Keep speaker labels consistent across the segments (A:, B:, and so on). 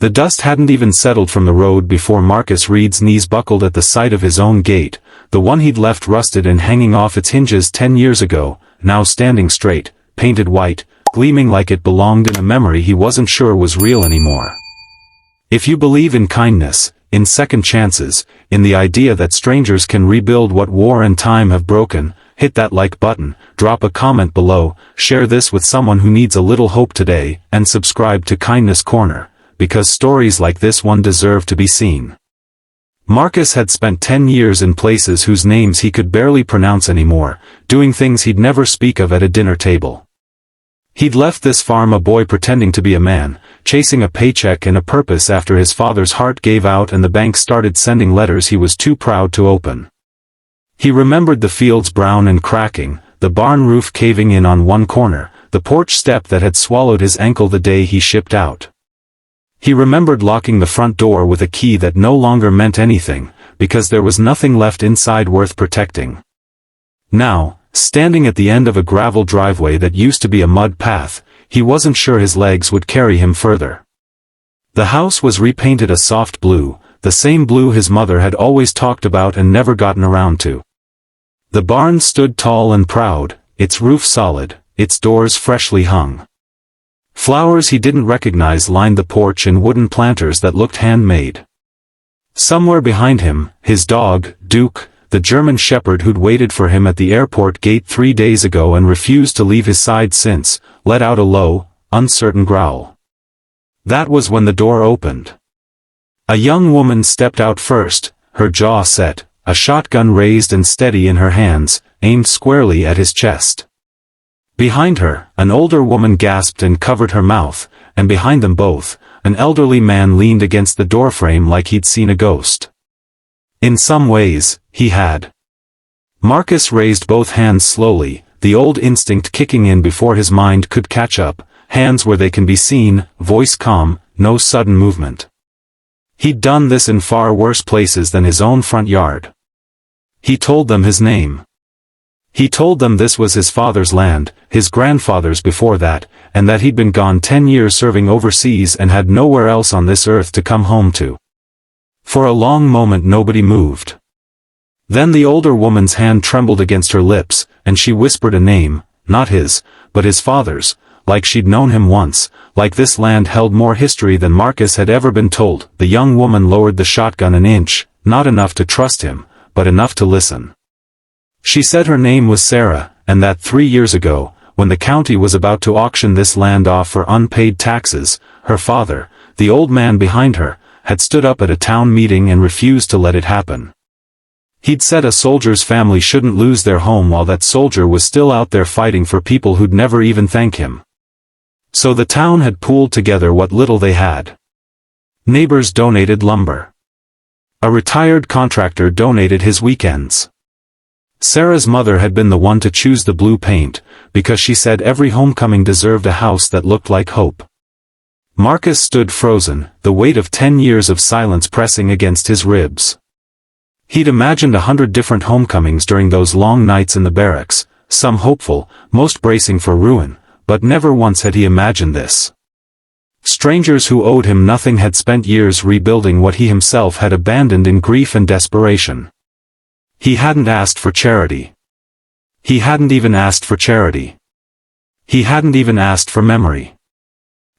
A: The dust hadn't even settled from the road before Reid's knees buckled at the sight of his own gate, the one he'd left rusted and hanging off its hinges 10 years ago, now standing straight, painted white, gleaming like it belonged in a memory he wasn't sure was real anymore. If you believe in kindness, in second chances, in the idea that strangers can rebuild what war and time have broken, hit that like button, drop a comment below, share this with someone who needs a little hope today, and subscribe to Kindness Corner, because stories like this one deserve to be seen. Marcus had spent 10 years in places whose names he could barely pronounce anymore, doing things he'd never speak of at a dinner table. He'd left this farm a boy pretending to be a man, chasing a paycheck and a purpose after his father's heart gave out and the bank started sending letters he was too proud to open. He remembered the fields brown and cracking, the barn roof caving in on one corner, the porch step that had swallowed his ankle the day he shipped out. He remembered locking the front door with a key that no longer meant anything, because there was nothing left inside worth protecting. Now, standing at the end of a gravel driveway that used to be a mud path, he wasn't sure his legs would carry him further. The house was repainted a soft blue, the same blue his mother had always talked about and never gotten around to. The barn stood tall and proud, its roof solid, its doors freshly hung. Flowers he didn't recognize lined the porch and wooden planters that looked handmade. Somewhere behind him, his dog, Duke, the German shepherd who'd waited for him at the airport gate 3 days ago and refused to leave his side since, let out a low, uncertain growl. That was when the door opened. A young woman stepped out first, her jaw set, a shotgun raised and steady in her hands, aimed squarely at his chest. Behind her, an older woman gasped and covered her mouth, and behind them both, an elderly man leaned against the doorframe like he'd seen a ghost. In some ways, he had. Marcus raised both hands slowly, the old instinct kicking in before his mind could catch up, hands where they can be seen, voice calm, no sudden movement. He'd done this in far worse places than his own front yard. He told them his name. He told them this was his father's land, his grandfather's before that, and that he'd been gone 10 years serving overseas and had nowhere else on this earth to come home to. For a long moment nobody moved. Then the older woman's hand trembled against her lips, and she whispered a name, not his, but his father's, like she'd known him once, like this land held more history than Marcus had ever been told. The young woman lowered the shotgun an inch, not enough to trust him, but enough to listen. She said her name was Sarah, and that 3 years ago, when the county was about to auction this land off for unpaid taxes, her father, the old man behind her, had stood up at a town meeting and refused to let it happen. He'd said a soldier's family shouldn't lose their home while that soldier was still out there fighting for people who'd never even thank him. So the town had pooled together what little they had. Neighbors donated lumber. A retired contractor donated his weekends. Sarah's mother had been the one to choose the blue paint, because she said every homecoming deserved a house that looked like hope. Marcus stood frozen, the weight of 10 years of silence pressing against his ribs. He'd imagined 100 different homecomings during those long nights in the barracks, some hopeful, most bracing for ruin, but never once had he imagined this. Strangers who owed him nothing had spent years rebuilding what he himself had abandoned in grief and desperation. He hadn't asked for charity. He hadn't even asked for charity. He hadn't even asked for memory.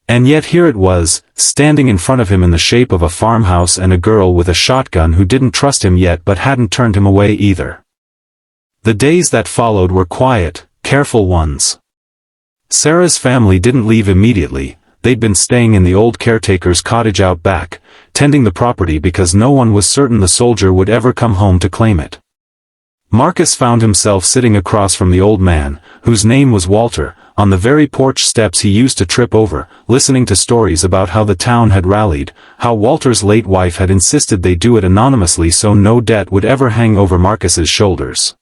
A: And yet here it was, standing in front of him in the shape of a farmhouse and a girl with a shotgun who didn't trust him yet but hadn't turned him away either. The days that followed were quiet, careful ones. Sarah's family didn't leave immediately. They'd been staying in the old caretaker's cottage out back, tending the property because no one was certain the soldier would ever come home to claim it. Marcus found himself sitting across from the old man, whose name was Walter, on the very porch steps he used to trip over, listening to stories about how the town had rallied, how Walter's late wife had insisted they do it anonymously so no debt would ever hang over Marcus's shoulders.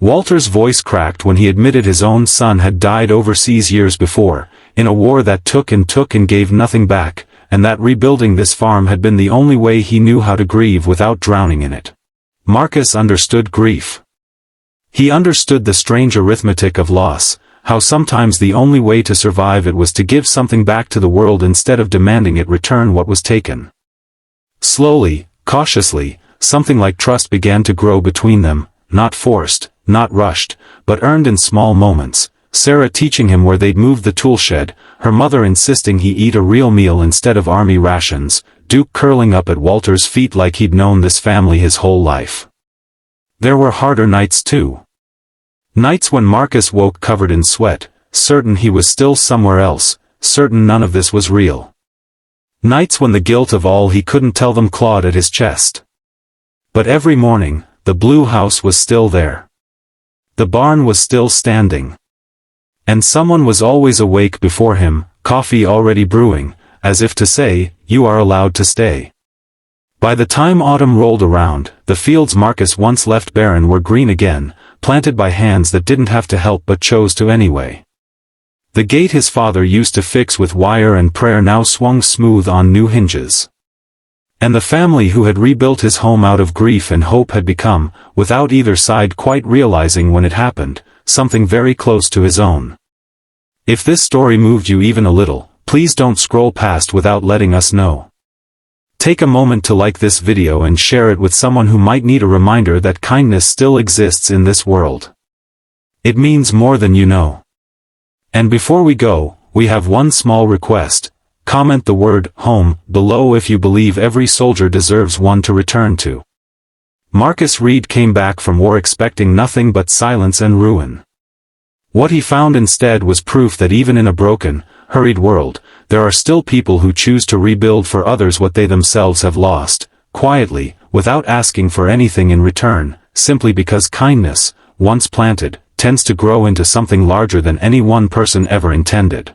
A: Walter's voice cracked when he admitted his own son had died overseas years before, in a war that took and gave nothing back, and that rebuilding this farm had been the only way he knew how to grieve without drowning in it. Marcus understood grief. He understood the strange arithmetic of loss, how sometimes the only way to survive it was to give something back to the world instead of demanding it return what was taken. Slowly, cautiously, something like trust began to grow between them, not forced, not rushed, but earned in small moments. Sarah teaching him where they'd move the toolshed, her mother insisting he eat a real meal instead of army rations, Duke curling up at Walter's feet like he'd known this family his whole life. There were harder nights too. Nights when Marcus woke covered in sweat, certain he was still somewhere else, certain none of this was real. Nights when the guilt of all he couldn't tell them clawed at his chest. But every morning, the blue house was still there. The barn was still standing. And someone was always awake before him, coffee already brewing, as if to say, "You are allowed to stay." By the time autumn rolled around, the fields Marcus once left barren were green again, planted by hands that didn't have to help but chose to anyway. The gate his father used to fix with wire and prayer now swung smooth on new hinges. And the family who had rebuilt his home out of grief and hope had become, without either side quite realizing when it happened, something very close to his own. If this story moved you even a little, please don't scroll past without letting us know. Take a moment to like this video and share it with someone who might need a reminder that kindness still exists in this world. It means more than you know. And before we go, we have one small request. Comment the word home below if you believe every soldier deserves one to return to. Marcus Reid came back from war expecting nothing but silence and ruin. What he found instead was proof that even in a broken, hurried world, there are still people who choose to rebuild for others what they themselves have lost, quietly, without asking for anything in return, simply because kindness, once planted, tends to grow into something larger than any one person ever intended.